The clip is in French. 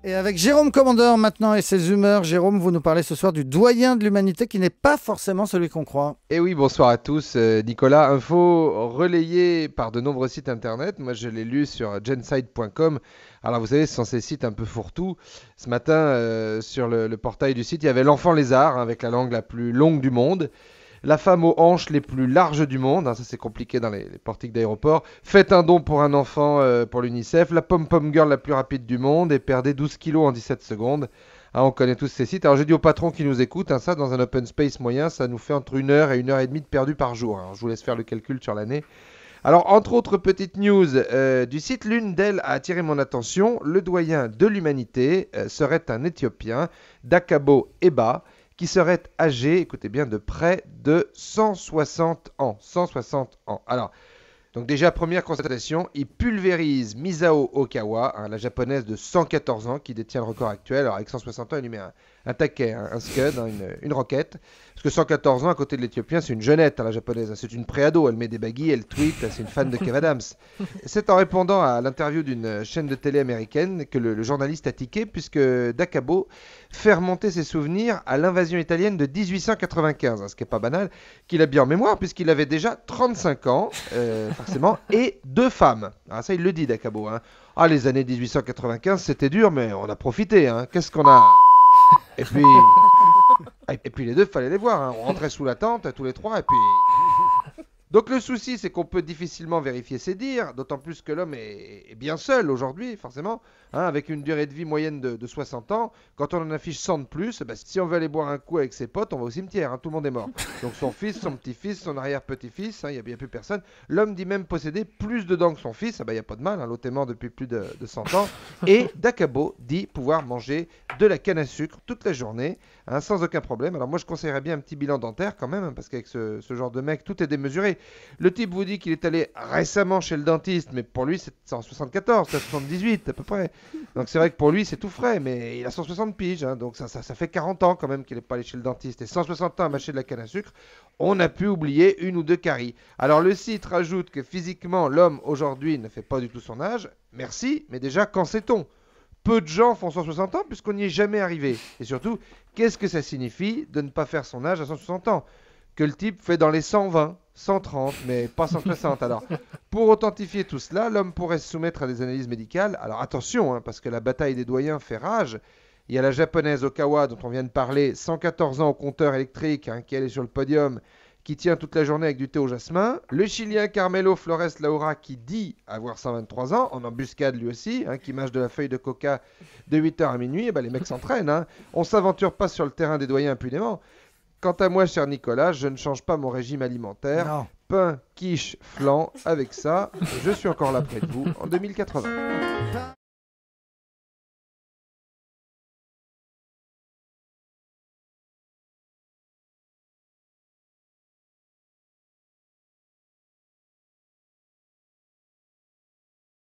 Et avec Jérôme Commandeur maintenant et ses humeurs. Jérôme, vous nous parlez ce soir du doyen de l'humanité qui n'est pas forcément celui qu'on croit. Et oui, bonsoir à tous. Nicolas, info relayée par de nombreux sites internet. Moi, je l'ai lu sur genside.com. Alors, vous savez, ce sont ces sites un peu fourre-tout. Ce matin, sur le portail du site, il y avait l'enfant lézard, hein, avec la langue la plus longue du monde. La femme aux hanches les plus larges du monde, hein, ça c'est compliqué dans les portiques d'aéroport. Faites un don pour un enfant pour l'UNICEF. La pom-pom girl la plus rapide du monde et perdez 12 kilos en 17 secondes. Hein, on connaît tous ces sites. Alors j'ai dit au patron qui nous écoute, hein, ça dans un open space moyen, ça nous fait entre 1 heure et 1 heure et demie de perdu par jour. Hein. Je vous laisse faire le calcul sur l'année. Alors entre autres petites news du site, l'une d'elles a attiré mon attention. Le doyen de l'humanité serait un Éthiopien, Dakabo Eba, qui serait âgé, écoutez bien, de près de 160 ans. 160 ans. Alors, donc déjà, première constatation, il pulvérise Misao Okawa, hein, la japonaise de 114 ans, qui détient le record actuel. Alors avec 160 ans, il lui met un taquet, un scud, hein, une roquette. Parce que 114 ans, à côté de l'Éthiopien, c'est une jeunette, hein, la japonaise. Hein, c'est une préado, elle met des baguilles, elle tweet, c'est une fan de Kev Adams. C'est en répondant à l'interview d'une chaîne de télé américaine que le journaliste a tiqué, puisque Dakabo fait remonter ses souvenirs à l'invasion italienne de 1895, hein, ce qui n'est pas banal, qu'il a bien en mémoire, puisqu'il avait déjà 35 ans, forcément, et 2 femmes. Alors ça, il le dit, Dakabo. Hein. Ah, les années 1895, c'était dur, mais on a profité. Hein. Qu'est-ce qu'on a... Et puis les deux, fallait les voir. Hein. On rentrait sous la tente, tous les trois, et puis... Donc le souci, c'est qu'on peut difficilement vérifier ses dires, d'autant plus que l'homme est bien seul aujourd'hui, forcément, hein, avec une durée de vie moyenne de 60 ans. Quand on en affiche 100 de plus, bah, si on veut aller boire un coup avec ses potes, on va au cimetière, hein, tout le monde est mort. Donc son fils, son petit-fils, son arrière-petit-fils, il n'y a plus personne. L'homme dit même posséder plus de dents que son fils, il n'y a pas de mal, hein, l'autre est mort depuis plus de 100 ans. Et Dakabo dit pouvoir manger de la canne à sucre toute la journée, hein, sans aucun problème. Alors moi je conseillerais bien un petit bilan dentaire quand même, hein, parce qu'avec ce genre de mec, tout est démesuré. Le type vous dit qu'il est allé récemment chez le dentiste, mais pour lui c'est en 74, c'est en 78 à peu près. Donc c'est vrai que pour lui c'est tout frais, mais il a 160 piges, hein, donc ça fait 40 ans quand même qu'il n'est pas allé chez le dentiste. Et 160 ans à mâcher de la canne à sucre, on a pu oublier 1 ou 2 caries. Alors le site rajoute que physiquement l'homme aujourd'hui ne fait pas du tout son âge. Merci, mais déjà qu'en sait-on ? Peu de gens font 160 ans puisqu'on n'y est jamais arrivé. Et surtout, qu'est-ce que ça signifie de ne pas faire son âge à 160 ans ? Que le type fait dans les 120, 130, mais pas 160. Alors, pour authentifier tout cela, l'homme pourrait se soumettre à des analyses médicales. Alors attention, hein, parce que la bataille des doyens fait rage. Il y a la japonaise Okawa, dont on vient de parler, 114 ans au compteur électrique, hein, qui est sur le podium, qui tient toute la journée avec du thé au jasmin. Le Chilien Carmelo Flores Laura, qui dit avoir 123 ans, en embuscade lui aussi, hein, qui mâche de la feuille de coca de 8h à minuit. Et ben, les mecs s'entraînent. Hein. On ne s'aventure pas sur le terrain des doyens impunément. Quant à moi, cher Nicolas, je ne change pas mon régime alimentaire. Non. Pain, quiche, flan, avec ça, je suis encore là près de vous en 2080.